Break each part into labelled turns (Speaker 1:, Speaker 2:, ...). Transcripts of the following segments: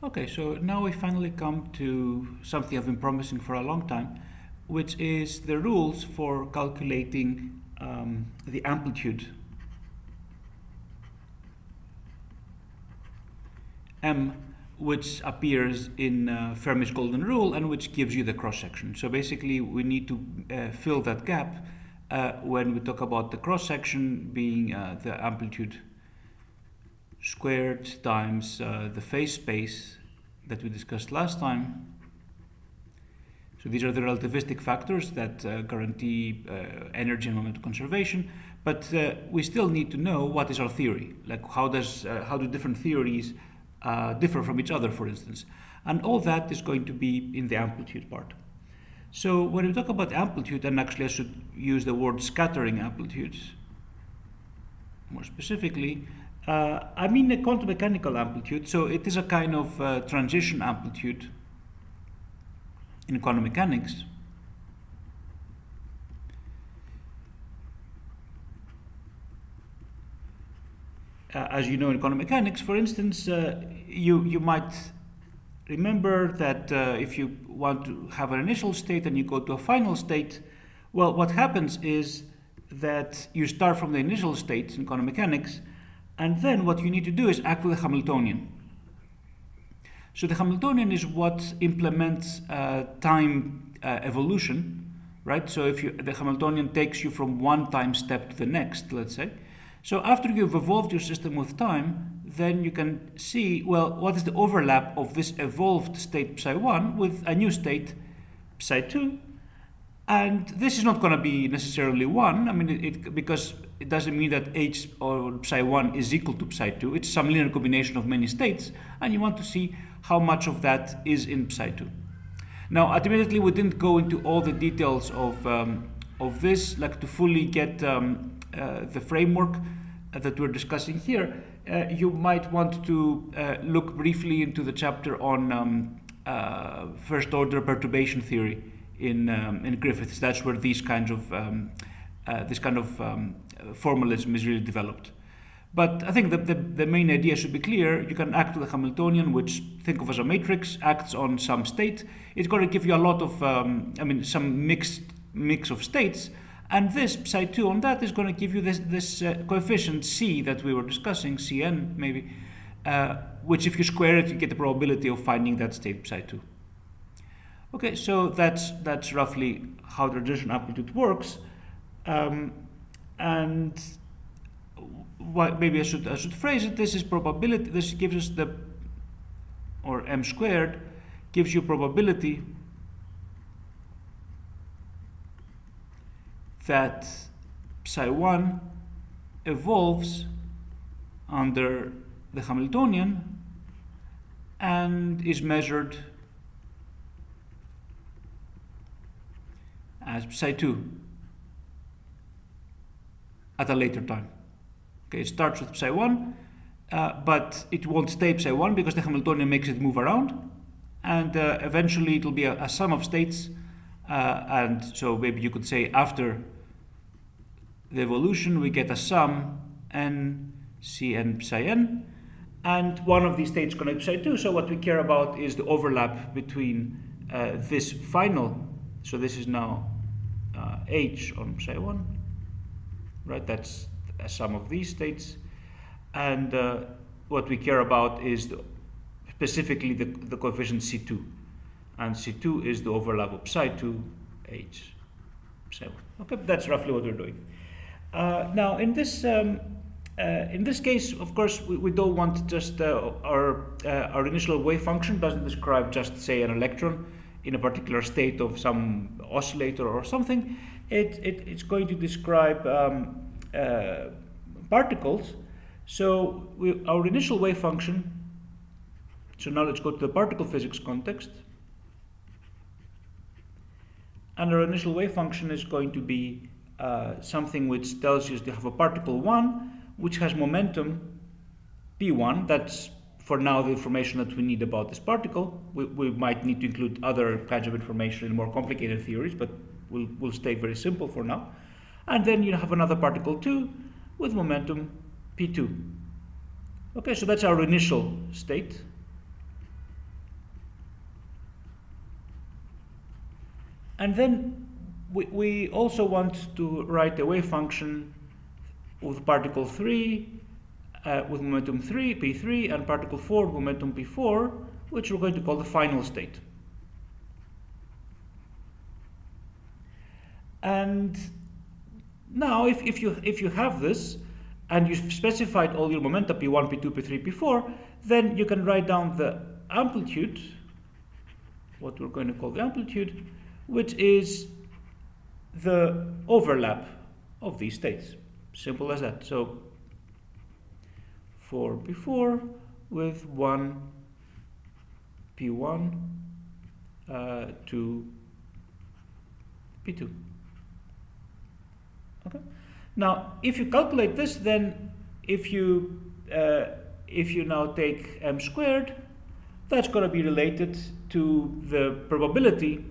Speaker 1: Okay, so now we finally come to something I've been promising for a long time, which is the rules for calculating the amplitude M, which appears in Fermi's golden rule and which gives you the cross-section. So basically we need to fill that gap when we talk about the cross-section being the amplitude squared times the phase space that we discussed last time. So these are the relativistic factors that guarantee energy and momentum conservation, but we still need to know what is our theory, like how do different theories differ from each other, for instance, and all that is going to be in the amplitude part. So when we talk about amplitude, and actually I should use the word scattering amplitude more specifically, I mean a quantum mechanical amplitude. So it is a kind of transition amplitude in quantum mechanics. As you know, in quantum mechanics, for instance, you might remember that if you want to have an initial state and you go to a final state, well, what happens is that you start from the initial state in quantum mechanics, and then what you need to do is act with the Hamiltonian. So the Hamiltonian is what implements time evolution, right? So if the Hamiltonian takes you from one time step to the next, let's say. So after you've evolved your system with time, then you can see, well, what is the overlap of this evolved state psi1 with a new state psi2? And this is not going to be necessarily 1. I mean, because it doesn't mean that h or psi1 is equal to psi2. It's some linear combination of many states, and you want to see how much of that is in psi2. Now, admittedly, we didn't go into all the details of this, like to fully get the framework that we're discussing here. You might want to look briefly into the chapter on first-order perturbation theory in Griffiths. That's where these kinds of this kind of formalism is really developed. But I think the main idea should be clear. You can act with a Hamiltonian, which think of as a matrix, acts on some state. It's going to give you a lot of, some mix of states. And this psi2 on that is going to give you this coefficient C that we were discussing, Cn maybe, which if you square it, you get the probability of finding that state psi2. Okay, so that's roughly how the transition amplitude works. And maybe I should phrase it. This is probability. This gives us or m squared gives you probability that psi1 evolves under the Hamiltonian and is measured as psi2 at a later time. Okay, it starts with psi1, but it won't stay psi1 because the Hamiltonian makes it move around, and eventually it will be a sum of states, and so maybe you could say after the evolution we get a sum n Cn psi n, and one of these states is going to be psi2. So what we care about is the overlap between this final, so this is now h on psi1, right? That's a sum of these states, and what we care about is specifically the coefficient C2, and C2 is the overlap of psi2 h psi1. Okay, that's roughly what we're doing. Now in this case, of course, we don't want just our initial wave function doesn't describe just, say, an electron in a particular state of some oscillator or something. It's going to describe particles. So our initial wave function, so now let's go to the particle physics context, and our initial wave function is going to be something which tells you to have a particle 1 which has momentum p1. That's for now the information that we need about this particle. We might need to include other kinds of information in more complicated theories, but we'll stay very simple for now. And then you have another particle 2 with momentum p2. Okay, so that's our initial state. And then we also want to write a wave function with particle 3, with momentum 3, p3, and particle 4, momentum p4, which we're going to call the final state. And now, if you have this, and you've specified all your momenta p1, p2, p3, p4, then you can write down the amplitude, what we're going to call the amplitude, which is the overlap of these states. Simple as that. So 4 p4 with 1 p1 to p2. Okay. Now, if you calculate this, then if you now take m squared, that's going to be related to the probability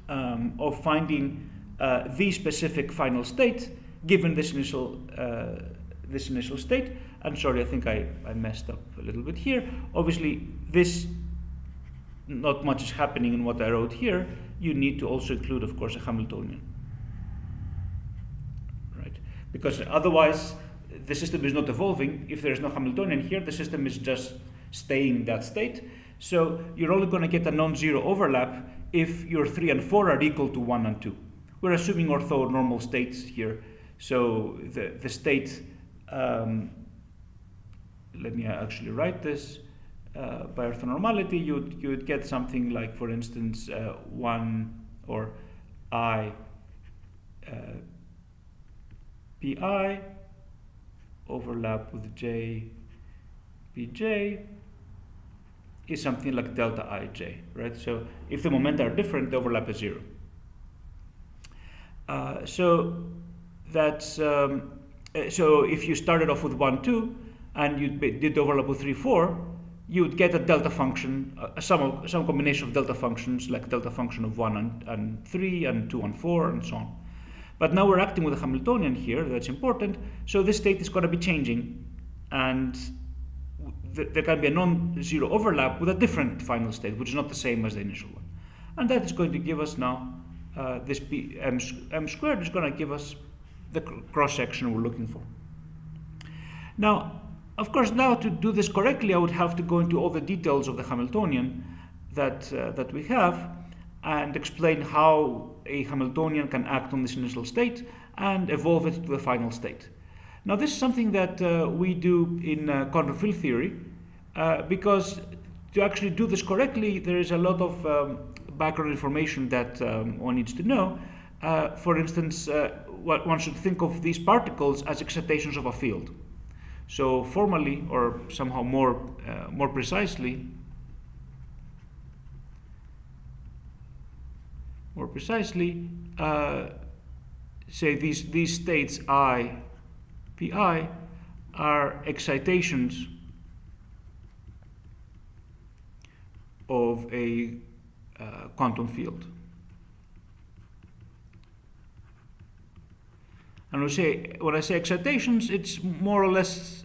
Speaker 1: of finding the specific final state given this initial state. I'm sorry, I think I messed up a little bit here. Obviously, not much is happening in what I wrote here. You need to also include, of course, a Hamiltonian. Because otherwise the system is not evolving. If there is no Hamiltonian here, the system is just staying in that state. So you're only going to get a non-zero overlap if your 3 and 4 are equal to 1 and 2. We're assuming orthonormal states here. So the state, let me actually write this, by orthonormality, you would get something like, for instance, 1 or I pi overlap with j pj is something like delta ij, right? So if the momenta are different, the overlap is 0. So that's so if you started off with 1, 2, and you did overlap with 3, 4, you would get a delta function, some combination of delta functions, like delta function of 1 and 3 and 2 and 4 and so on. But now we're acting with a Hamiltonian here, that's important, so this state is going to be changing, and there can be a non-zero overlap with a different final state, which is not the same as the initial one. And that is going to give us now, this m squared is going to give us the cross-section we're looking for. Now, of course, now to do this correctly, I would have to go into all the details of the Hamiltonian that we have, and explain how a Hamiltonian can act on this initial state and evolve it to the final state. Now, this is something that we do in quantum field theory, because to actually do this correctly, there is a lot of background information that one needs to know. For instance, one should think of these particles as excitations of a field. So formally, or somehow more precisely, say these states I, pi, are excitations of a quantum field. And when I say excitations, it's more or less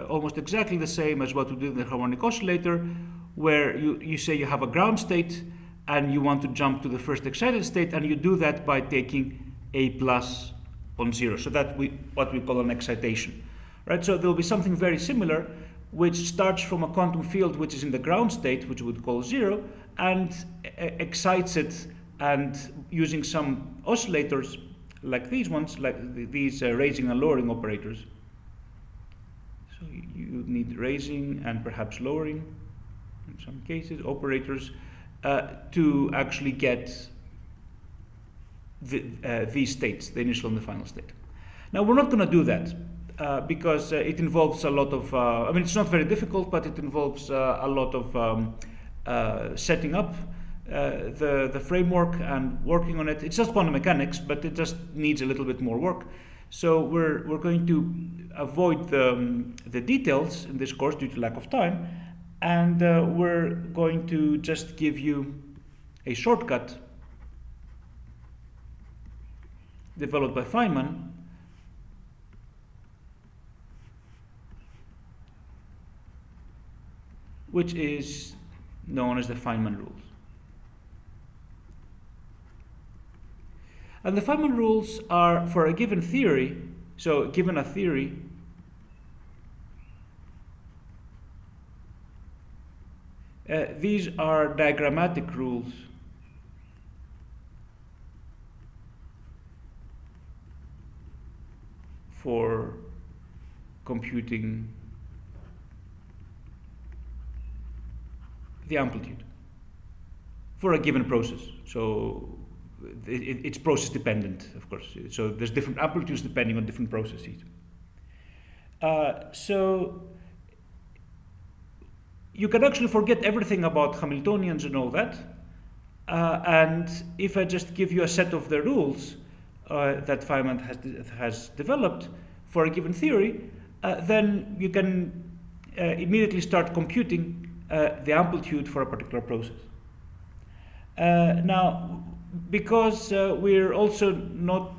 Speaker 1: almost exactly the same as what we did in the harmonic oscillator, where you say you have a ground state and you want to jump to the first excited state, and you do that by taking a plus on 0. So that's what we call an excitation, right? So there'll be something very similar, which starts from a quantum field which is in the ground state, which we would call 0, and excites it, and using some oscillators like these ones, like these raising and lowering operators. So you need raising and perhaps lowering, in some cases, operators, to actually get these states, the initial and the final state. Now, we're not going to do that because it involves a lot of, I mean, it's not very difficult, but it involves a lot of setting up the framework and working on it. It's just quantum mechanics, but it just needs a little bit more work. So we're going to avoid the details in this course due to lack of time, and we're going to just give you a shortcut developed by Feynman, which is known as the Feynman rules. And the Feynman rules are for a given theory. So given a theory, these are diagrammatic rules for computing the amplitude for a given process. So it's process dependent, of course. So there's different amplitudes depending on different processes. So you can actually forget everything about Hamiltonians and all that. And if I just give you a set of the rules that Feynman has developed for a given theory, then you can immediately start computing the amplitude for a particular process. Now, because we're also not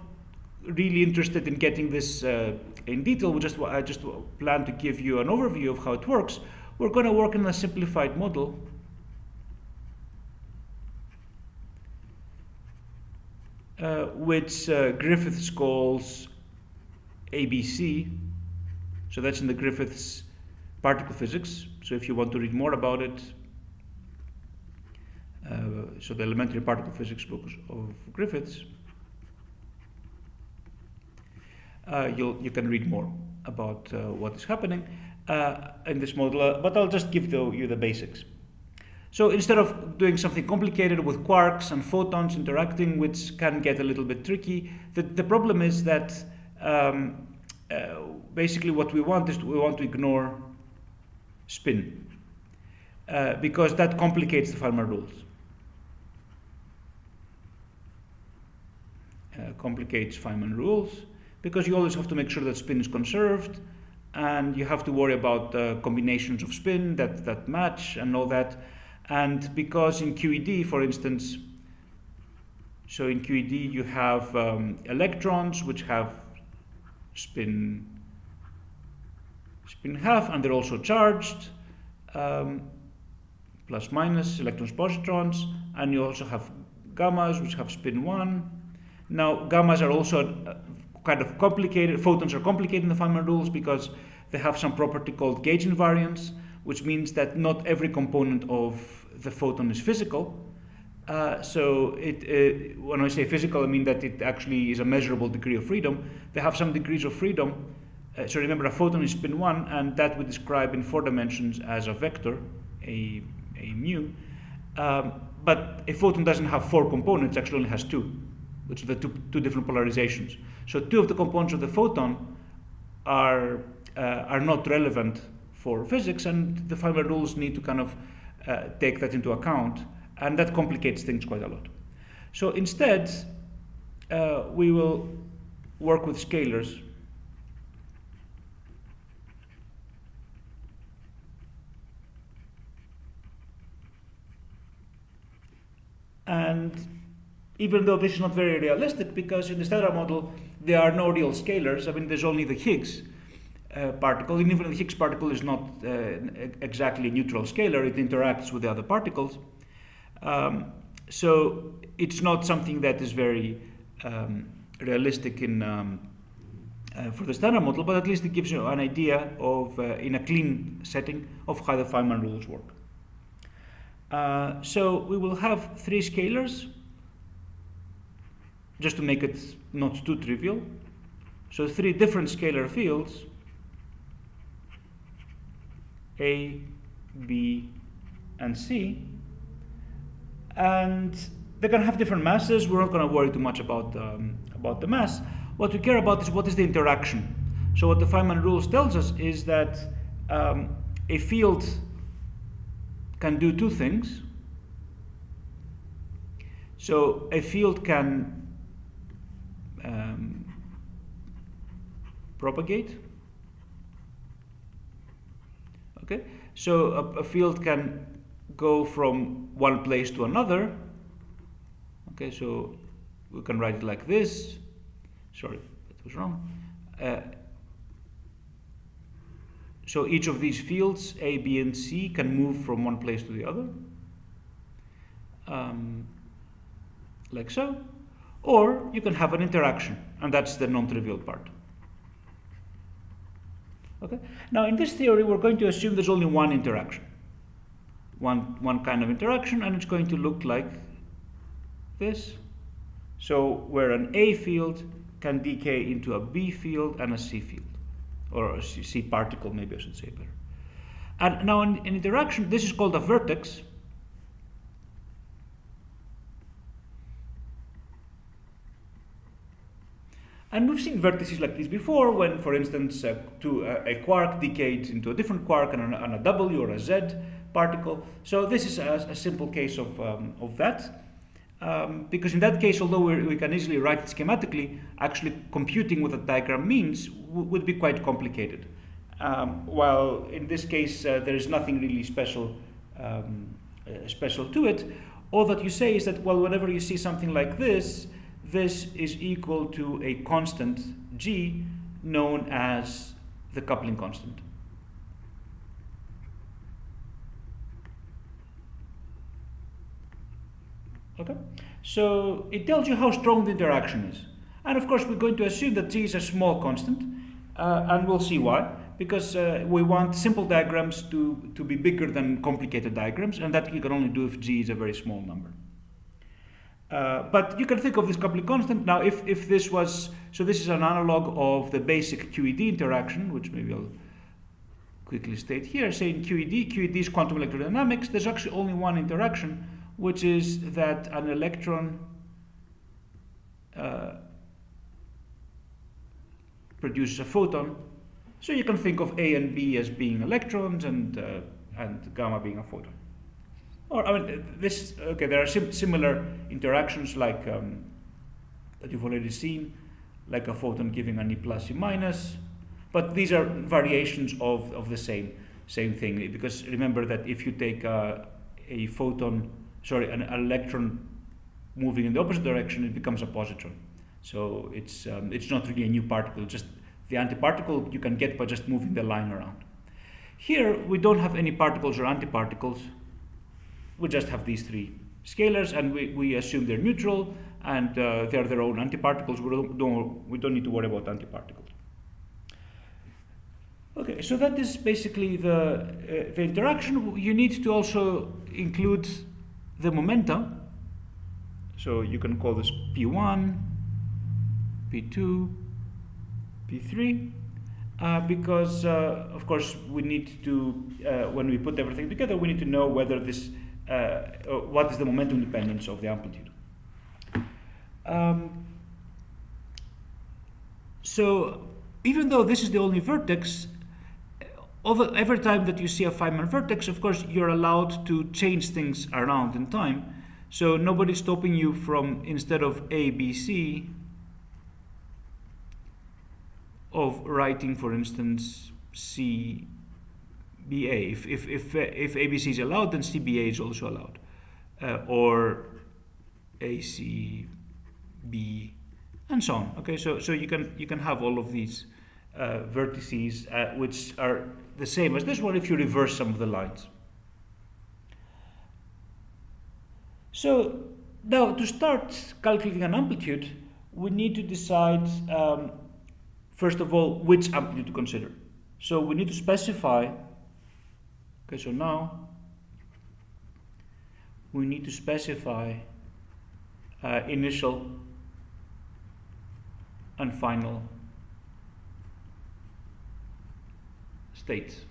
Speaker 1: really interested in getting this in detail, I just plan to give you an overview of how it works. We're going to work in a simplified model which Griffiths calls ABC. So that's in the Griffiths particle physics. So if you want to read more about it, so the elementary particle physics book of Griffiths, you can read more about what is happening in this model, but I'll just give you the basics. So instead of doing something complicated with quarks and photons interacting, which can get a little bit tricky, the problem is that basically what we want is we want to ignore spin because that complicates the Feynman rules. Complicates Feynman rules because you always have to make sure that spin is conserved, and you have to worry about combinations of spin that match and all that. And because in QED, for instance, so in QED you have electrons which have spin half, and they're also charged, plus minus, electrons, positrons, and you also have gammas which have spin 1. Now, gammas are also kind of complicated. Photons are complicated in the Feynman rules because they have some property called gauge invariance, which means that not every component of the photon is physical. So when I say physical, I mean that it actually is a measurable degree of freedom. They have some degrees of freedom. So remember, a photon is spin 1, and that we describe in 4 dimensions as a vector, a mu. But a photon doesn't have 4 components, it actually only has 2, which are the two different polarizations. So 2 of the components of the photon are not relevant for physics, and the Feynman rules need to kind of take that into account, and that complicates things quite a lot. So instead, we will work with scalars. And even though this is not very realistic, because in the standard model there are no real scalars, I mean there's only the Higgs particle, and even the Higgs particle is not exactly a neutral scalar, it interacts with the other particles. So it's not something that is very realistic for the standard model, but at least it gives you an idea of, in a clean setting, of how the Feynman rules work. So we will have 3 scalars, just to make it not too trivial. So 3 different scalar fields, A, B, and C, and they're going to have different masses. We're not going to worry too much about the mass. What we care about is what is the interaction. So what the Feynman rules tells us is that a field can do 2 things. So a field can propagate. Okay, so a field can go from one place to another. Okay, so we can write it like this. Sorry, that was wrong. So each of these fields, A, B, and C, can move from one place to the other, like so. Or you can have an interaction, and that's the non-trivial part. Okay? Now, in this theory, we're going to assume there's only one interaction. One kind of interaction, and it's going to look like this. So where an A field can decay into a B field and a C field, or a C particle, maybe I should say better. And now in interaction, this is called a vertex. And we've seen vertices like this before, when, for instance, a quark decayed into a different quark and a W or a Z particle. So this is a simple case of that. Because in that case, although we can easily write it schematically, actually computing what a diagram means would be quite complicated. While in this case, there is nothing really special to it. All that you say is that, well, whenever you see something like this, this is equal to a constant G known as the coupling constant. Okay? So it tells you how strong the interaction is. And of course, we're going to assume that G is a small constant, and we'll see why. Because we want simple diagrams to be bigger than complicated diagrams, and that you can only do if G is a very small number. But you can think of this coupling constant. Now, if this was, so this is an analog of the basic QED interaction, which maybe I'll quickly state here. Say in QED is quantum electrodynamics. There's actually only one interaction, which is that an electron produces a photon. So you can think of A and B as being electrons and gamma being a photon. Or, I mean, there are similar interactions like that you've already seen, like a photon giving an E plus, E minus, but these are variations of the same thing, because remember that if you take an electron moving in the opposite direction, it becomes a positron. So it's not really a new particle, just the antiparticle you can get by just moving the line around. Here, we don't have any particles or antiparticles. We just have these three scalars, and we assume they're neutral, and they're their own antiparticles. We don't need to worry about antiparticles. Okay, so that is basically the interaction. You need to also include the momenta. So you can call this P1, P2, P3, because of course we need to, when we put everything together, we need to know whether this, what is the momentum dependence of the amplitude. So even though this is the only vertex, every time that you see a Feynman vertex, of course, you're allowed to change things around in time. So nobody's stopping you from, instead of A, B, C, of writing, for instance, C, B, A. If ABC is allowed, then CBA is also allowed. Or AC, B, and so on. Okay, so you can have all of these vertices which are the same as this one if you reverse some of the lines. So now to start calculating an amplitude, we need to decide first of all which amplitude to consider. So we need to specify, okay, so now we need to specify initial and final states.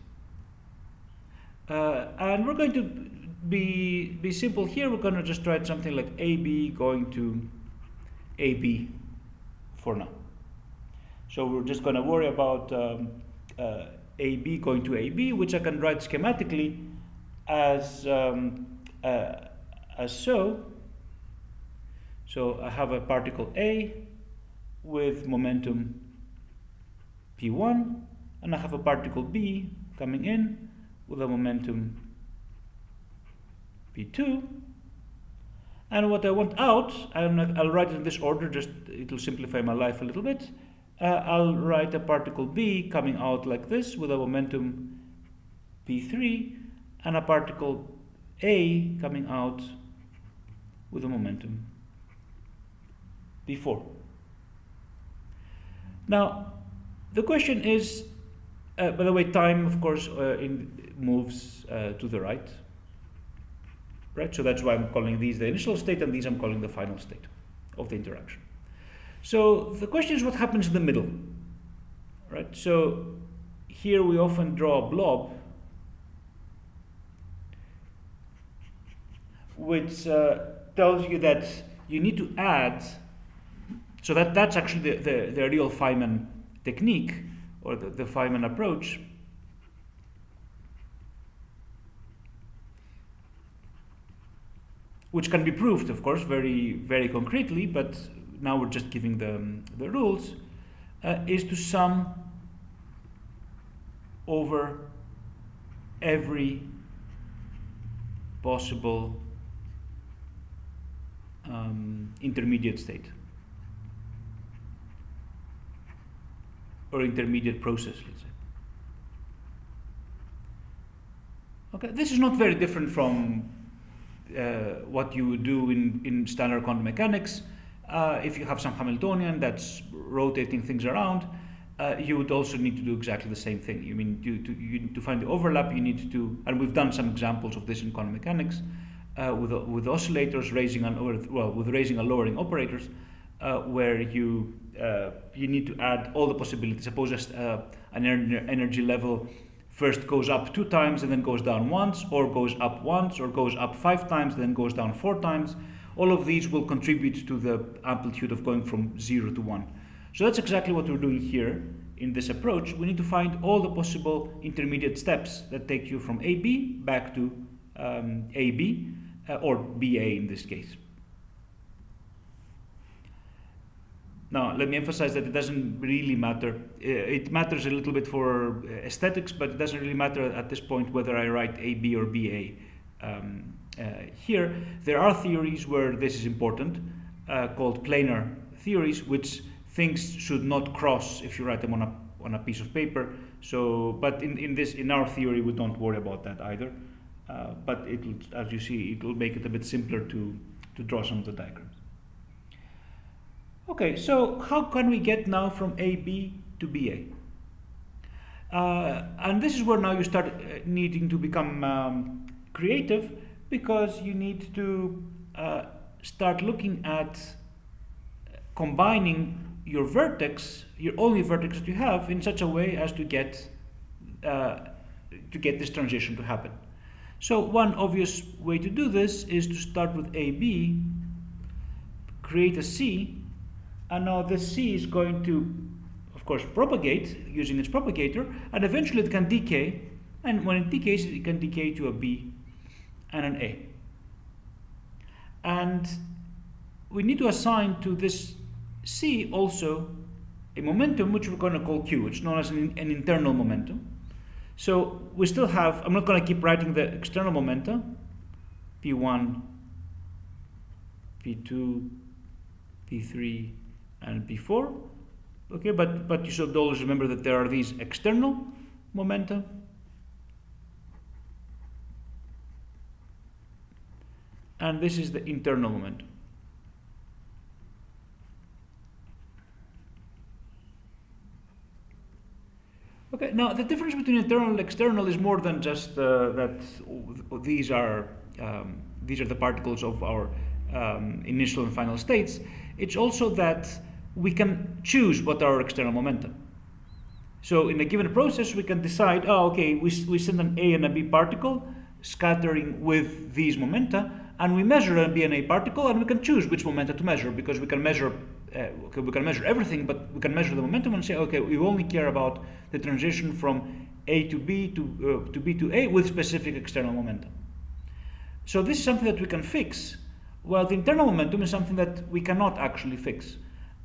Speaker 1: And we're going to be simple here. We're going to just write something like AB going to AB for now. So we're just going to worry about AB going to AB, which I can write schematically as so. So I have a particle A with momentum P1, and I have a particle B coming in with a momentum P2. And what I want out, I'll write it in this order, just it'll simplify my life a little bit. I'll write a particle B coming out like this with a momentum P3, and a particle A coming out with a momentum before. Now, the question is, by the way, time, of course, moves to the right. Right? So that's why I'm calling these the initial state, and these I'm calling the final state of the interaction. So the question is what happens in the middle. Right? So here we often draw a blob which tells you that you need to add, so that's actually the real Feynman technique, or the Feynman approach. Which can be proved, of course, very, very concretely, but now we're just giving the rules, is to sum over every possible intermediate state or intermediate process, let's say. Okay, this is not very different from what you would do in standard quantum mechanics. If you have some Hamiltonian that's rotating things around, you would also need to do exactly the same thing. You mean to find the overlap, you need to, and we've done some examples of this in quantum mechanics with oscillators raising and with raising and lowering operators, where you need to add all the possibilities. Suppose an energy level first goes up 2 times and then goes down once, or goes up once, or goes up 5 times and then goes down 4 times. All of these will contribute to the amplitude of going from 0 to 1. So that's exactly what we're doing here in this approach. We need to find all the possible intermediate steps that take you from AB back to AB, or BA in this case. Now, let me emphasize that it doesn't really matter. It matters a little bit for aesthetics, but it doesn't really matter at this point whether I write AB or BA. Here, there are theories where this is important, called planar theories, which things should not cross if you write them on a piece of paper. So, but in our theory, we don't worry about that either. But it'll, as you see, it will make it a bit simpler to draw some of the diagrams. Okay, so how can we get now from AB to BA? And this is where now you start needing to become creative, because you need to start looking at combining your vertex, your only vertex that you have, in such a way as to get this transition to happen. So one obvious way to do this is to start with AB, create a C, and now this C is going to, of course, propagate using its propagator, and eventually it can decay, and when it decays, it can decay to a B and an A. And we need to assign to this C also a momentum, which we're going to call Q, which is known as an internal momentum. So we still have, I'm not going to keep writing the external momenta, P1, P2, P3, and P4. Okay, but you should always remember that there are these external momenta, and this is the internal momentum. Okay, now the difference between internal and external is more than just that these are the particles of our initial and final states. It's also that we can choose what are our external momentum. So in a given process, we can decide, oh, okay, we send an A and a B particle scattering with these momenta, and we measure a B and A particle, and we can choose which momenta to measure, because we can measure everything, but we can measure the momentum and say, okay, we only care about the transition from A to B to B to A with specific external momentum. So this is something that we can fix, while the internal momentum is something that we cannot actually fix.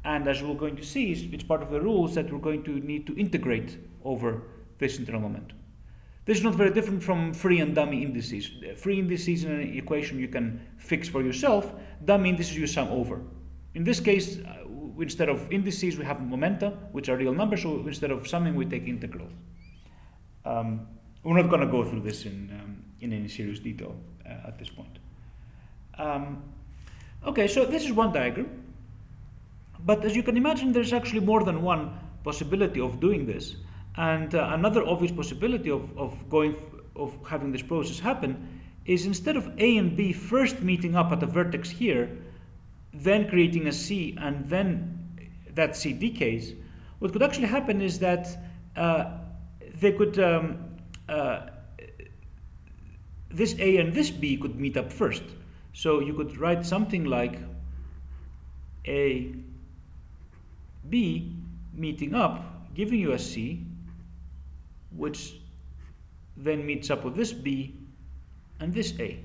Speaker 1: And as we're going to see, it's part of the rules that we're going to need to integrate over this internal momentum. This is not very different from free and dummy indices. Free indices in an equation you can fix for yourself. Dummy indices you sum over. In this case, instead of indices, we have momenta, which are real numbers. So instead of summing, we take integrals. We're not going to go through this in any serious detail at this point. Okay, so this is one diagram. But as you can imagine, there's actually more than one possibility of doing this. And another obvious possibility of having this process happen is instead of A and B first meeting up at a vertex here, then creating a C, and then that C decays, what could actually happen is that they could this A and this B could meet up first. So you could write something like A, B meeting up, giving you a C, which then meets up with this B and this A.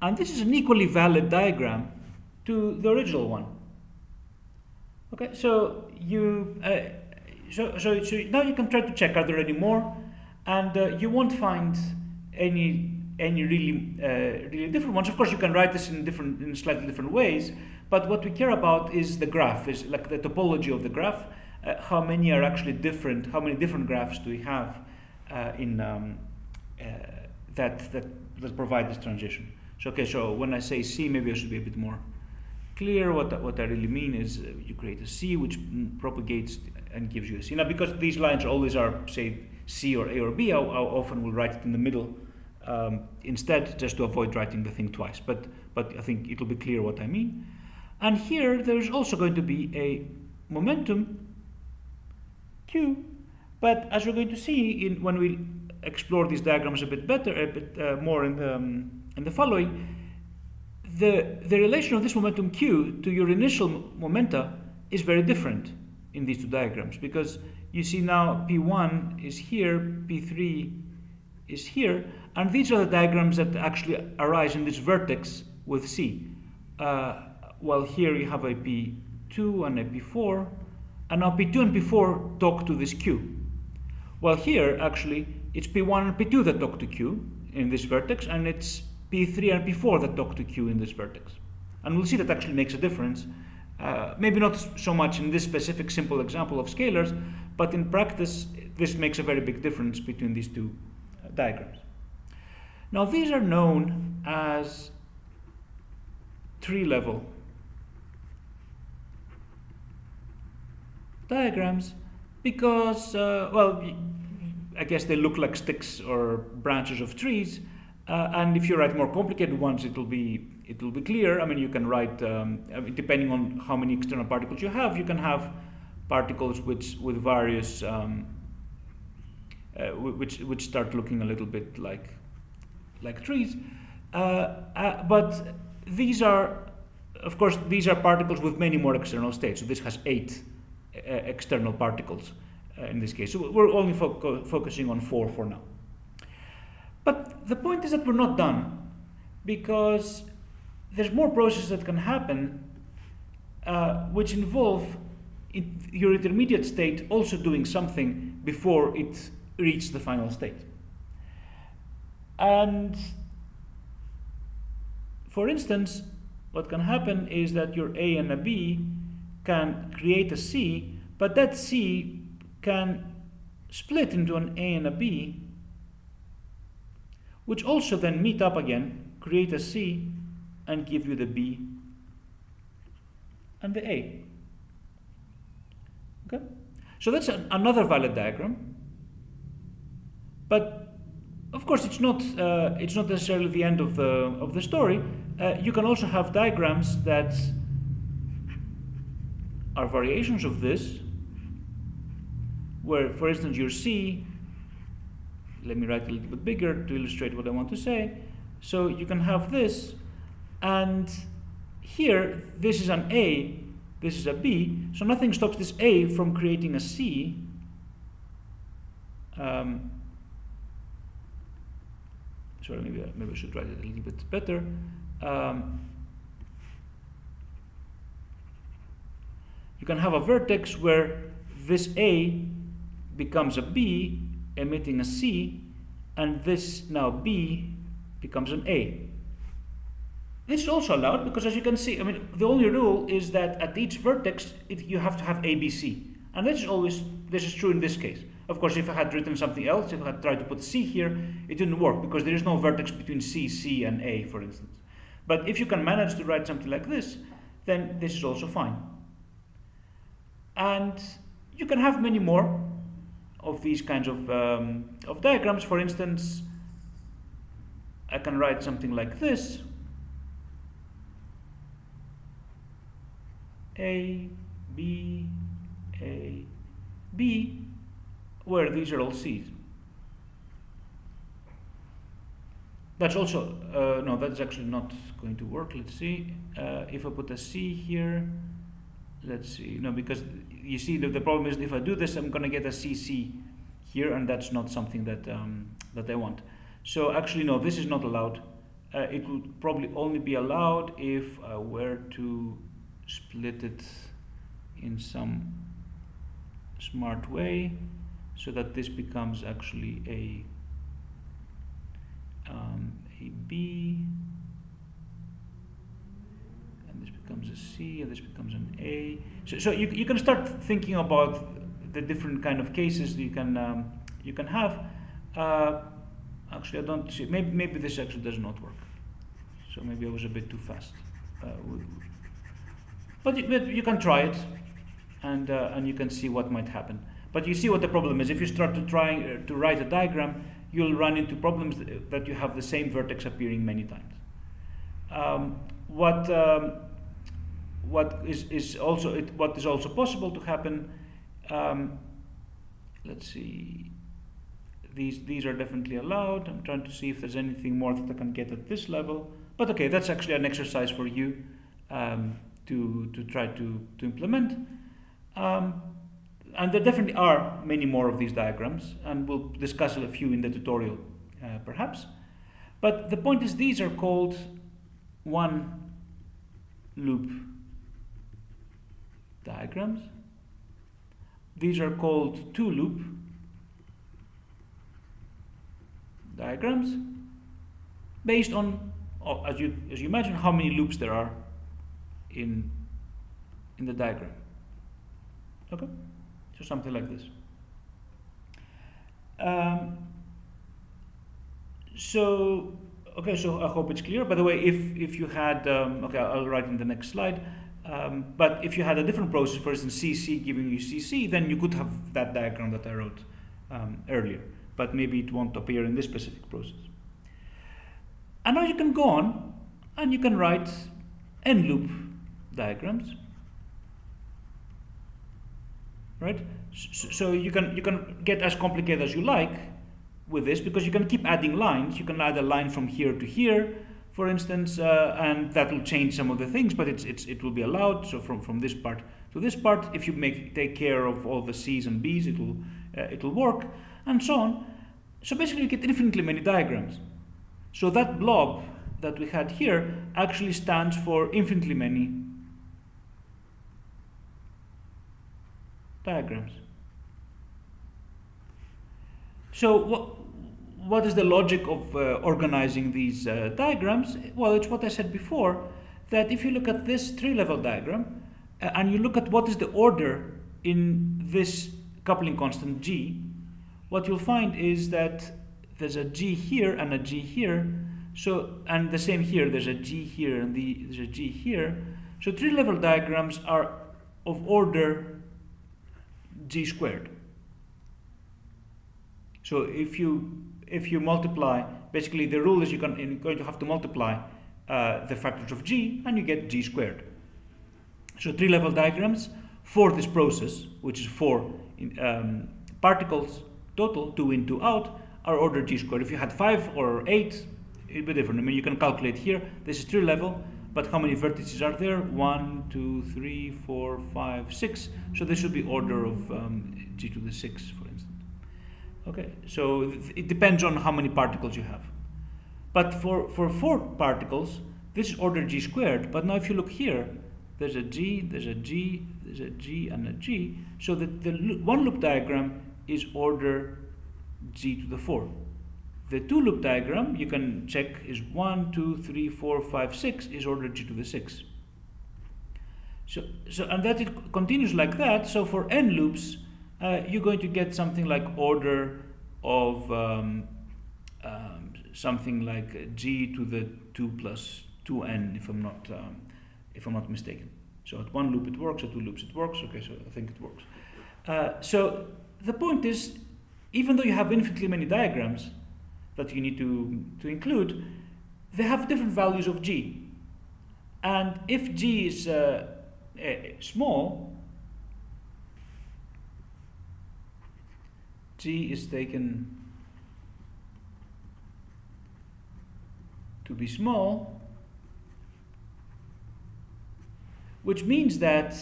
Speaker 1: And this is an equally valid diagram to the original one. Okay, so so now you can try to check, are there any more? And you won't find any really different ones. Of course, you can write this in slightly different ways, but what we care about is the graph, is like the topology of the graph. How many are actually different? How many different graphs do we have that provide this transition? So okay, so when I say C, maybe I should be a bit more clear. What I really mean is you create a C which propagates and gives you a C. Now, because these lines always are, say, C or A or B, I often will write it in the middle instead, just to avoid writing the thing twice. But I think it'll be clear what I mean. And here there's also going to be a momentum Q, but as we're going to see when we explore these diagrams a bit more in the following, the relation of this momentum Q to your initial momenta is very different in these two diagrams, because you see now P1 is here, P3 is here, and these are the diagrams that actually arise in this vertex with C. While here you have a P2 and a P4, and now P2 and P4 talk to this Q. While here, actually, it's P1 and P2 that talk to Q in this vertex, and it's P3 and P4 that talk to Q in this vertex. And we'll see that actually makes a difference. Maybe not so much in this specific simple example of scalars, but in practice, this makes a very big difference between these two diagrams. Now, these are known as tree-level diagrams because, well, I guess they look like sticks or branches of trees. And if you write more complicated ones, it'll be clear. I mean, you can write, depending on how many external particles you can have particles with various, which start looking a little bit like trees. But these are, of course, these are particles with many more external states. So this has 8 external particles in this case. So we're only focusing on 4 for now. But the point is that we're not done, because there's more processes that can happen which involve your intermediate state also doing something before it reaches the final state. And for instance, what can happen is that your A and a B can create a C, but that C can split into an A and a B, which also then meet up again, create a C, and give you the B and the A. Okay? So that's another valid diagram. But of course, it's not necessarily the end of the story. You can also have diagrams that are variations of this, where, for instance, your C, let me write a little bit bigger to illustrate what I want to say. So you can have this, and here, this is an A, this is a B, so nothing stops this A from creating a C. Sorry, maybe I should write it a little bit better. You can have a vertex where this A becomes a B, emitting a C, and this now B becomes an A. This is also allowed because, as you can see, I mean, the only rule is that at each vertex you have to have ABC, and this is true in this case. Of course, if I had written something else, if I had tried to put C here, it didn't work because there is no vertex between C, C, and A, for instance. But if you can manage to write something like this, then this is also fine. And you can have many more of these kinds of diagrams. For instance, I can write something like this. A, B, where these are all C's. That's also, no, that's actually not going to work. Let's see. If I put a C here, let's see. No, because you see the problem is if I do this, I'm going to get a CC here, and that's not something that, that I want. So actually, no, this is not allowed. It would probably only be allowed if I were to split it in some smart way so that this becomes actually a B, and this becomes a C, and this becomes an A. So you can start thinking about the different kind of cases you can have. Actually, I don't see. Maybe this actually does not work. So maybe I was a bit too fast. But you can try it, and you can see what might happen. But you see what the problem is. If you start to write a diagram, you'll run into problems that you have the same vertex appearing many times. What is also possible to happen? Let's see. These are definitely allowed. I'm trying to see if there's anything more that I can get at this level. But okay, that's actually an exercise for you to try to implement. And there definitely are many more of these diagrams, and we'll discuss a few in the tutorial, perhaps. But the point is, these are called one-loop diagrams. These are called two-loop diagrams, based on, as you imagine, how many loops there are in the diagram. Okay. So something like this. So I hope it's clear. By the way, if you had, okay, I'll write in the next slide. But if you had a different process, for instance, CC giving you CC, then you could have that diagram that I wrote earlier. But maybe it won't appear in this specific process. And now you can go on and you can write Nloop diagrams. Right? So you can get as complicated as you like with this, because you can keep adding lines. You can add a line from here to here, for instance, and that will change some of the things, but it will be allowed. So from this part to this part, if you take care of all the C's and B's, it will work, and so on. So basically, you get infinitely many diagrams. So that blob that we had here actually stands for infinitely many diagrams. So what is the logic of organizing these diagrams? Well, it's what I said before, that if you look at this tree-level diagram and you look at what is the order in this coupling constant G, what you'll find is that there's a G here and a G here, and the same here, there's a G here and there's a G here. So tree-level diagrams are of order G squared. So if you multiply, basically the rule is you're going to have to multiply the factors of G, and you get G squared. So tree-level diagrams for this process, which is 4 particles total, 2 in, 2 out, are order G squared. If you had 5 or 8, it'd be different. I mean, you can calculate here. This is tree-level, but how many vertices are there? 1, 2, 3, 4, 5, 6. So this should be order of G to the 6, for instance. Okay, so it depends on how many particles you have. But for 4 particles, this is order G squared. But now if you look here, there's a G, there's a G, there's a G, and a G. So the one-loop diagram is order G to the 4. The two-loop diagram, you can check, is 1, 2, 3, 4, 5, 6, is order G to the 6. So and that it continues like that. So for n loops, you're going to get something like order of something like G to the 2 plus 2n, if if I'm not mistaken. So at one loop it works, at two loops it works. Okay, so I think it works. So the point is, even though you have infinitely many diagrams that you need to include, they have different values of G. And if G is small, G is taken to be small, which means that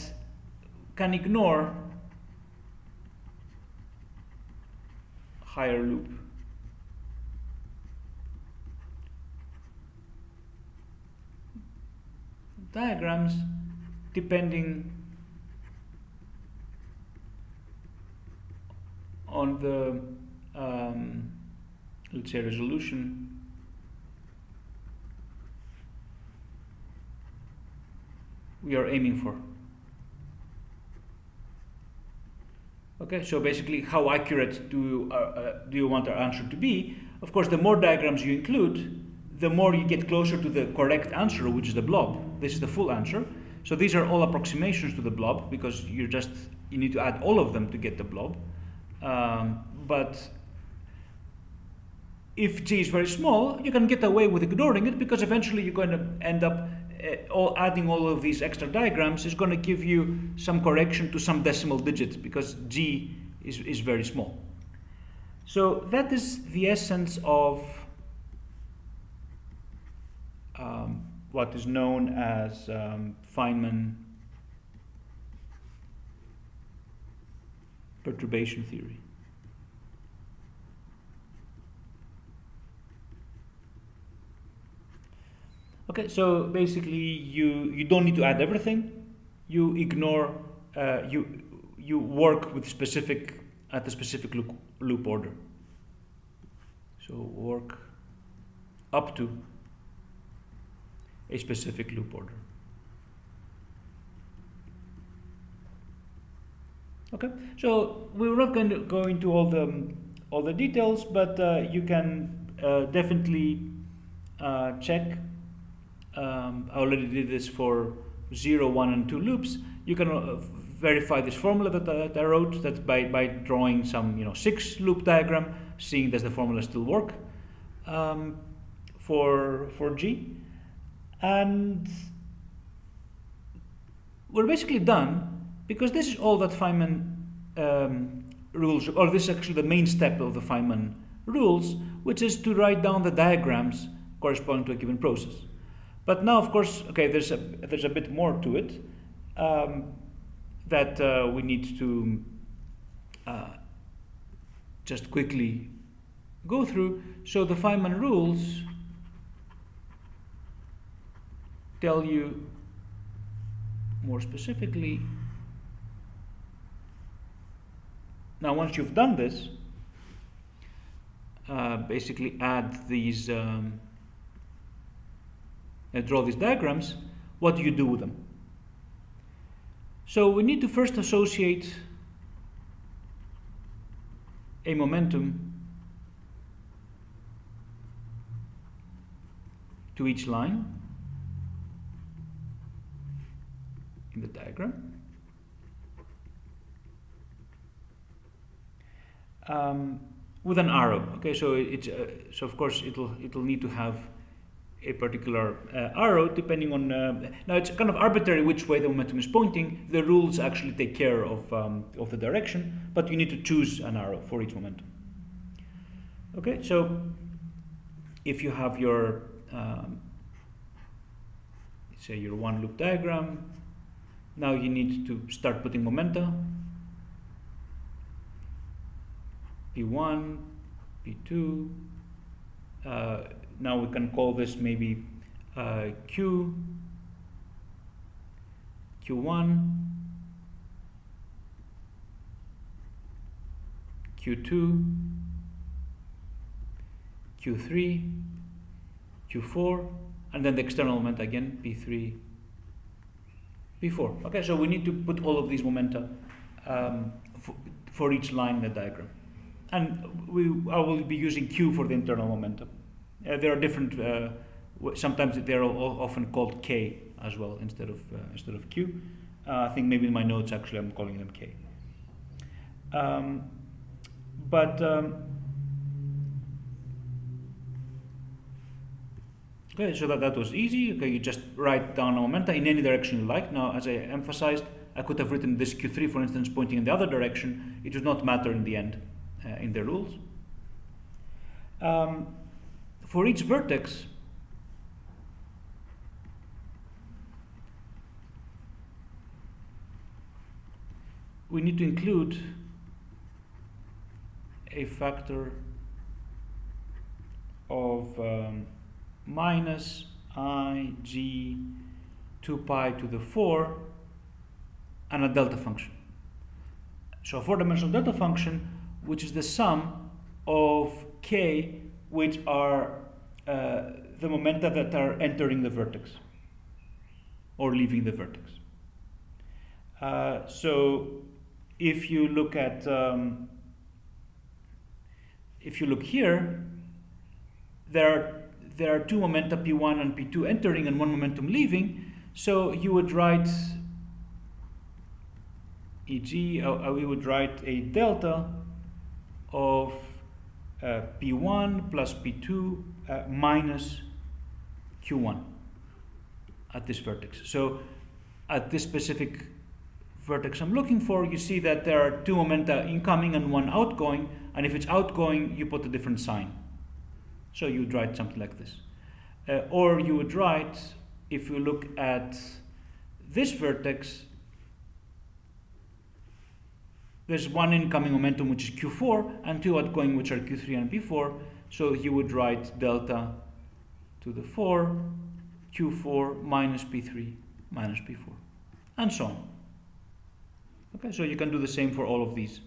Speaker 1: can ignore higher loop. Diagrams depending on the let's say resolution we are aiming for. Okay, so basically, how accurate do you want our answer to be? Of course, the more diagrams you include, the more you get closer to the correct answer, which is the blob. This is the full answer. So these are all approximations to the blob, because you need to add all of them to get the blob. But if G is very small, you can get away with ignoring it, because eventually you're going to end up adding all of these extra diagrams is going to give you some correction to some decimal digit, because G is very small. So that is the essence of what is known as Feynman perturbation theory. Okay, so basically you don't need to add everything. You ignore, you work with at the specific loop order. So work up to a specific loop order. Okay, so we're not going to go into all the details, but you can definitely check. I already did this for 0, 1, and 2 loops. You can verify this formula that I wrote, that by drawing some 6 loop diagram, seeing does the formula still work for G. And we're basically done, because this is all that Feynman rules, or this is actually the main step of the Feynman rules, which is to write down the diagrams corresponding to a given process. But now, of course, okay, there's a bit more to it that we need to just quickly go through. So the Feynman rules tell you more specifically. Now, once you've done this, basically add these. Draw these diagrams, what do you do with them? So we need to first associate a momentum to each line in the diagram. With an arrow. Okay, so it's so of course it'll need to have a particular arrow depending on now it's kind of arbitrary which way the momentum is pointing. The rules actually take care of the direction, but you need to choose an arrow for each momentum. Okay, so if you have your say your 1 loop diagram, now you need to start putting momenta. P1, P2. Now we can call this maybe Q, Q1, Q2, Q3, Q4, and then the external momenta again, P3, P4. Okay, so we need to put all of these momenta for each line in the diagram. And I will be using Q for the internal momentum. There are different, sometimes they are often called K as well instead of q. I think maybe in my notes actually I'm calling them k. Okay, so that was easy. Okay, you just write down a momenta in any direction you like. Now, as I emphasized, I could have written this q3, for instance, pointing in the other direction. It does not matter in the end in the rules. For each vertex, we need to include a factor of minus I g 2 pi to the 4 and a delta function. So a four-dimensional delta function, which is the sum of k, which are the momenta that are entering the vertex or leaving the vertex. So if you look at if you look here, there are two momenta p1 and p2 entering and one momentum leaving. So you would write, e.g., we would write a delta of p1 plus p2 minus q1 at this vertex. So at this specific vertex I'm looking for, you see that there are two momenta incoming and one outgoing, and if it's outgoing, you put a different sign. So you would write something like this. Or you would write, if you look at this vertex, there's one incoming momentum which is q4 and two outgoing which are q3 and p4. So you would write delta to the 4, q4 minus p3 minus p4, and so on. Okay, so you can do the same for all of these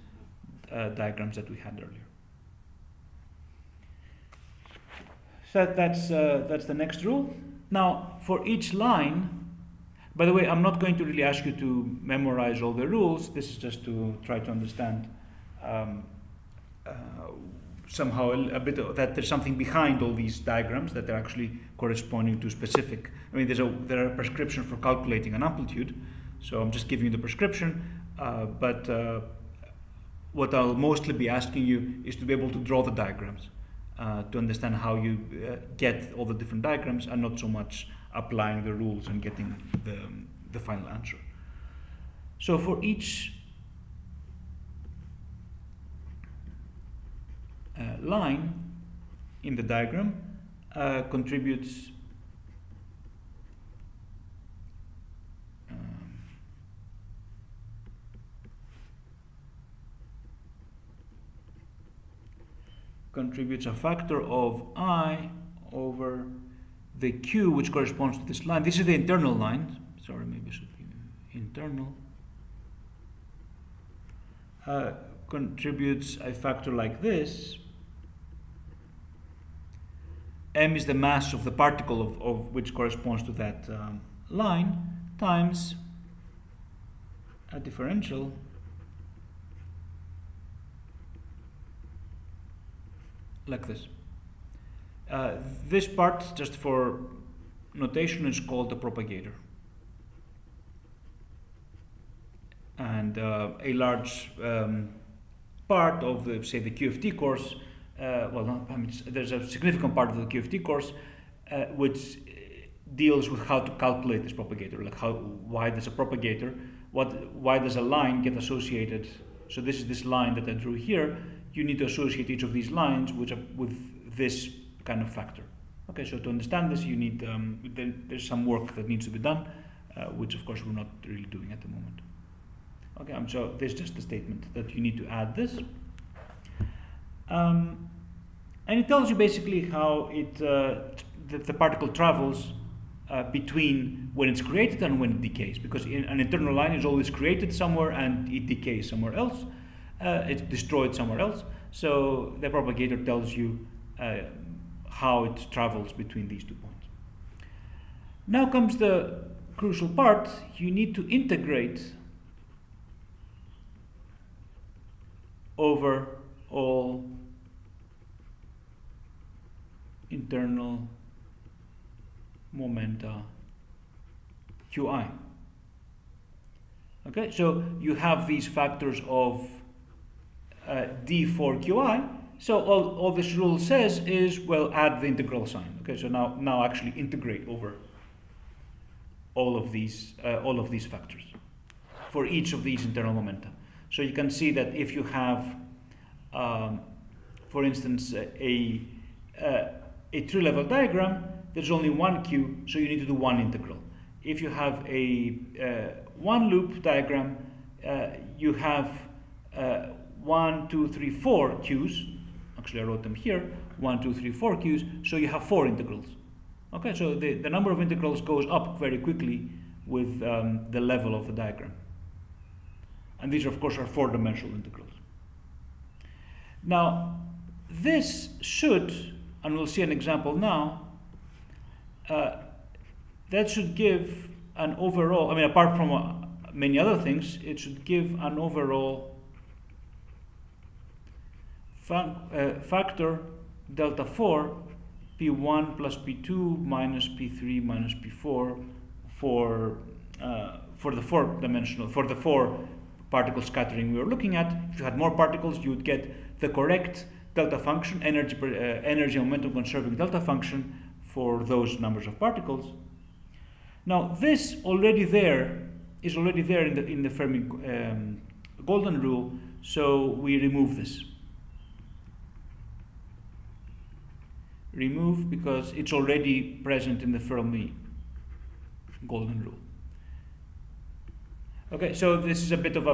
Speaker 1: diagrams that we had earlier. So that's the next rule. Now, for each line, by the way, I'm not going to really ask you to memorize all the rules. This is just to try to understand somehow a bit of, that there's something behind all these diagrams that are actually corresponding to specific. I mean, there are prescriptions for calculating an amplitude, so I'm just giving you the prescription. But what I'll mostly be asking you is to be able to draw the diagrams, to understand how you get all the different diagrams, and not so much applying the rules and getting the final answer. So for each line in the diagram contributes a factor of I over the Q, which corresponds to this line. This is the internal line. Sorry, maybe it should be internal. Contributes a factor like this. M is the mass of the particle of which corresponds to that line, times a differential like this. This part, just for notation, is called the propagator. And a large part of the, say, the QFT course, there's a significant part of the QFT course which deals with how to calculate this propagator, like why does a propagator, why does a line get associated? So this is this line that I drew here. You need to associate each of these lines with this kind of factor. Okay, so to understand this, you need there's some work that needs to be done, which of course we're not really doing at the moment. Okay, so this is just the statement that you need to add this, and it tells you basically how the particle travels between when it's created and when it decays, because an internal line is always created somewhere and it decays somewhere else. It's destroyed somewhere else. So the propagator tells you how it travels between these 2 points. Now comes the crucial part. You need to integrate over all internal momenta qi. Okay, so you have these factors of d for qi. So all this rule says is, well, add the integral sign. Okay, so now actually integrate over all of these factors for each of these internal momenta. So you can see that if you have, for instance, a tree-level diagram, there's only one q, so you need to do one integral. If you have a one loop diagram, you have 1, 2, 3, 4 q's. Actually, I wrote them here. 1, 2, 3, 4 q's. So you have 4 integrals. Okay, so the number of integrals goes up very quickly with the level of the diagram. And these, of course, are 4-dimensional integrals. Now, this should, and we'll see an example now, that should give an overall, I mean, apart from many other things, it should give an overall factor delta 4 p1 plus p2 minus p3 minus p4 for the 4-dimensional, for the 4 particle scattering we were looking at. If you had more particles, you would get the correct delta function, energy momentum conserving delta function for those numbers of particles. Now this is already there in the Fermi golden rule, so we remove this. Remove because it's already present in the Fermi golden rule. Okay, so this is a bit of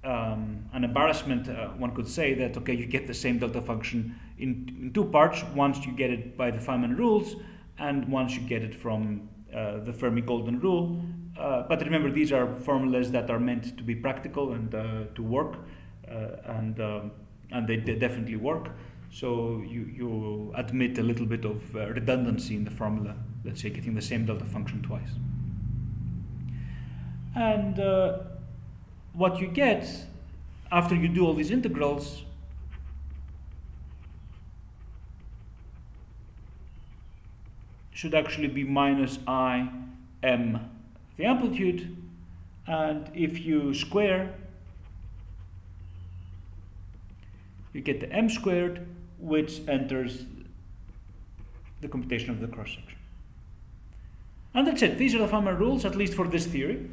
Speaker 1: an embarrassment. One could say that, okay, you get the same delta function in 2 parts. Once you get it by the Feynman rules, and once you get it from the Fermi golden rule. But remember, these are formulas that are meant to be practical and to work, and they definitely work. So you admit a little bit of redundancy in the formula, let's say getting the same delta function twice. And what you get after you do all these integrals should actually be minus I m the amplitude, and if you square, you get the m squared, which enters the computation of the cross-section. And that's it. These are the Feynman rules, at least for this theory.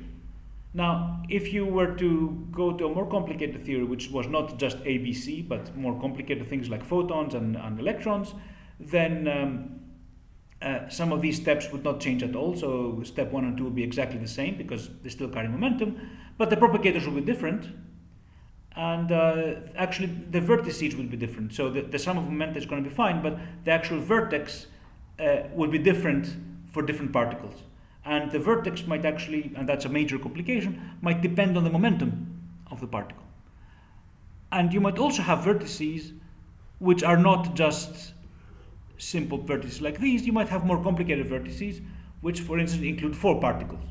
Speaker 1: Now, if you were to go to a more complicated theory, which was not just ABC, but more complicated things like photons and electrons, then some of these steps would not change at all. So step 1 and 2 would be exactly the same because they still carry momentum, but the propagators will be different. And actually, the vertices will be different. So the sum of momenta is going to be fine, but the actual vertex will be different for different particles. And the vertex might actually, and that's a major complication, might depend on the momentum of the particle. And you might also have vertices which are not just simple vertices like these. You might have more complicated vertices, which, for instance, include 4 particles.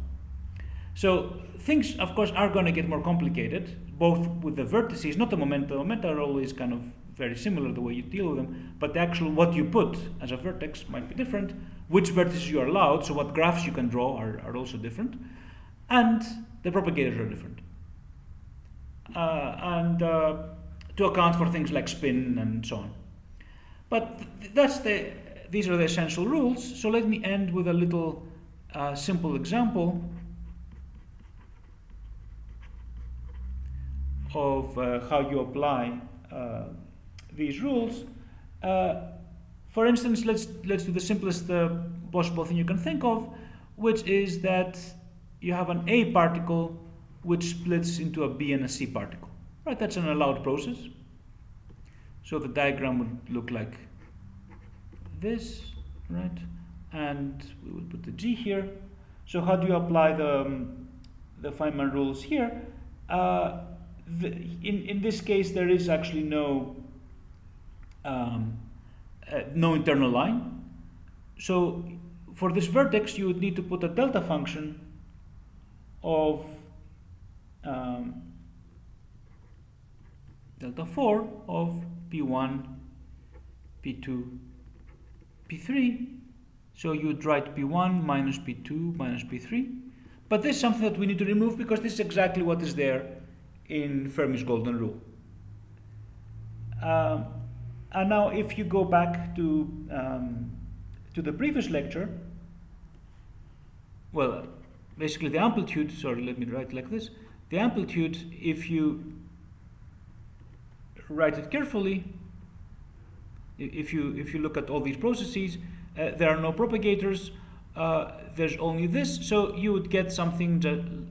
Speaker 1: So things, of course, are going to get more complicated, both with the vertices, not the momenta. Momenta are always kind of very similar the way you deal with them, but the actual what you put as a vertex might be different, which vertices you are allowed, so what graphs you can draw are also different, and the propagators are different. To account for things like spin and so on. But these are the essential rules, so let me end with a little simple example of how you apply these rules. For instance, let's do the simplest possible thing you can think of, which is that you have an A particle which splits into a B and a C particle. Right, that's an allowed process. So the diagram would look like this, right? And we will put the G here. So how do you apply the Feynman rules here? In this case, there is actually no internal line. So for this vertex, you would need to put a delta function of delta 4 of P1, P2, P3. So you would write P1 minus P2 minus P3. But this is something that we need to remove because this is exactly what is there in Fermi's golden rule. And now if you go back to the previous lecture, well, basically the amplitude, sorry, let me write it like this. The amplitude, if you write it carefully, if you look at all these processes, there are no propagators, there's only this, so you would get something,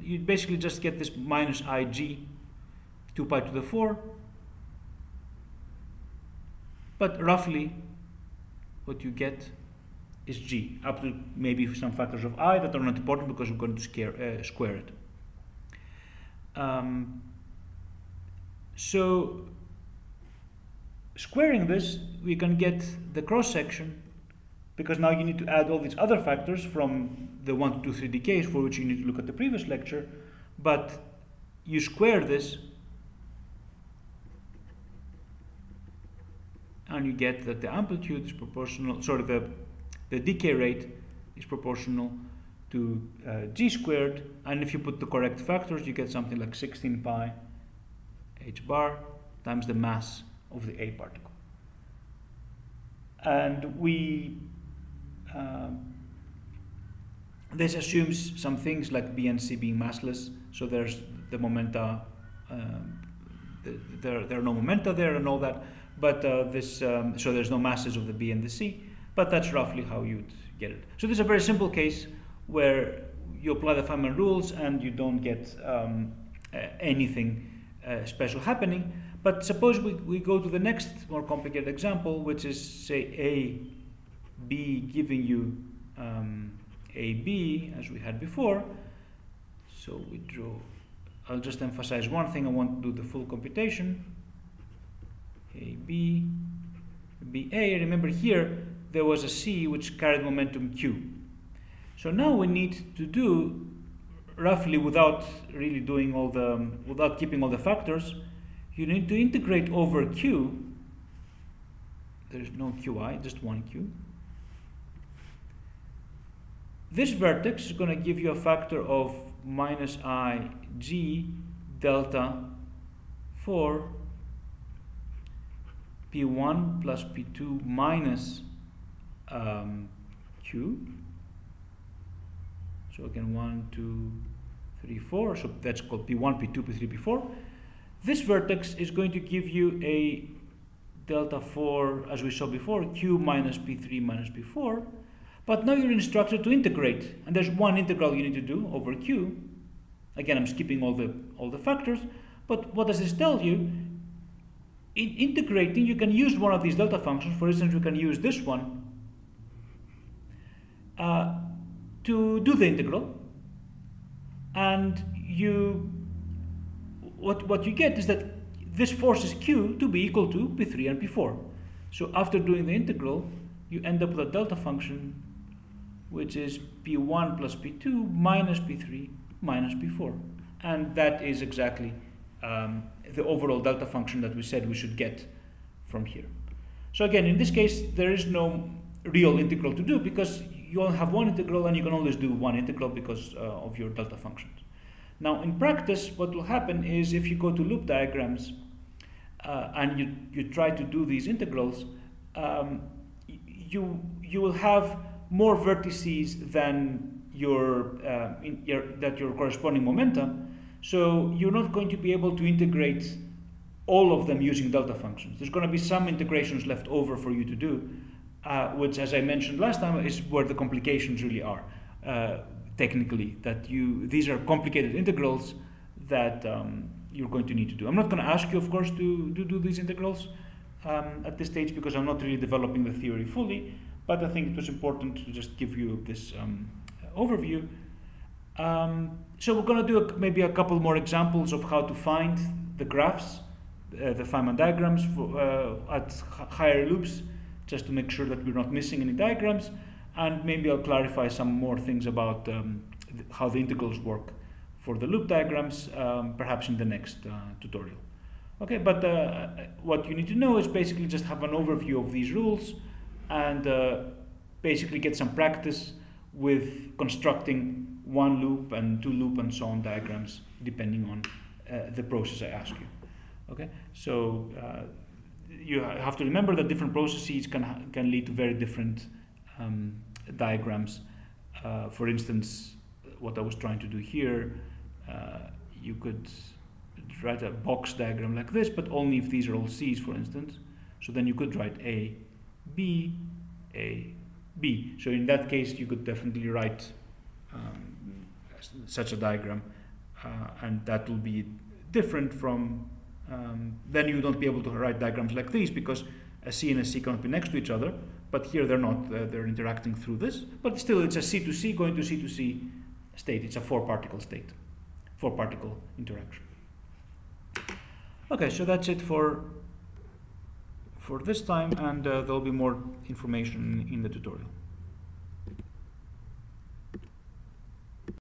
Speaker 1: you'd basically just get this minus ig 2 pi to the 4, but roughly what you get is g, up to maybe some factors of I that are not important because we're going to square it. So squaring this, we can get the cross-section, because now you need to add all these other factors from the 1 to 2, 3 decays, for which you need to look at the previous lecture, but you square this, and you get that the amplitude is proportional, sorry, the decay rate is proportional to g squared, and if you put the correct factors, you get something like 16 pi h bar times the mass of the A particle. And we this assumes some things like B and C being massless, so there's the momenta, there are no momenta there and all that, but so there's no masses of the B and the C, but that's roughly how you'd get it. So this is a very simple case where you apply the Feynman rules and you don't get anything special happening. But suppose we go to the next more complicated example, which is, say, A, B giving you AB, as we had before. So we draw, I'll just emphasize one thing, I want to do the full computation. AB, BA, remember here, there was a C which carried momentum Q. So now we need to do, roughly without really doing all the, without keeping all the factors, you need to integrate over Q. There's no Qi, just one Q. This vertex is going to give you a factor of minus Ig delta 4 P1 plus P2 minus Q. So again, 1, 2, 3, 4. So that's called P1, P2, P3, P4. This vertex is going to give you a delta 4, as we saw before, Q minus P3 minus P4. But now you're instructed to integrate, and there's one integral you need to do over Q. Again, I'm skipping all the factors, but what does this tell you? In integrating, you can use one of these delta functions. For instance, you can use this one to do the integral, and what you get is that this forces Q to be equal to P3 and P4. So after doing the integral, you end up with a delta function which is P1 plus P2 minus P3 minus P4. And that is exactly the overall delta function that we said we should get from here. So again, in this case, there is no real integral to do because you only have one integral and you can always do one integral because of your delta functions. Now, in practice, what will happen is if you go to loop diagrams and you try to do these integrals, you will have more vertices than your corresponding momenta. So you're not going to be able to integrate all of them using delta functions. There's going to be some integrations left over for you to do, which, as I mentioned last time, is where the complications really are. Technically, that these are complicated integrals that you're going to need to do. I'm not going to ask you, of course, to do these integrals at this stage because I'm not really developing the theory fully, but I think it was important to just give you this overview. So we're going to do maybe a couple more examples of how to find the graphs, the Feynman diagrams at higher loops, just to make sure that we're not missing any diagrams. And maybe I'll clarify some more things about how the integrals work for the loop diagrams, perhaps in the next tutorial. Okay, but what you need to know is basically just have an overview of these rules and basically get some practice with constructing one loop and two loop and so on diagrams, depending on the process I ask you. Okay, so you have to remember that different processes can lead to very different diagrams. For instance, what I was trying to do here, you could write a box diagram like this, but only if these are all C's, for instance. So then you could write A, B, A, B. So in that case, you could definitely write such a diagram, and that will be different from, then you don't be able to write diagrams like these, because a C and a C cannot be next to each other, but here they're not, they're interacting through this, but still it's a C to C going to C to C state. It's a four-particle state, four-particle interaction. Okay, so that's it for this time, and there'll be more information in the tutorial.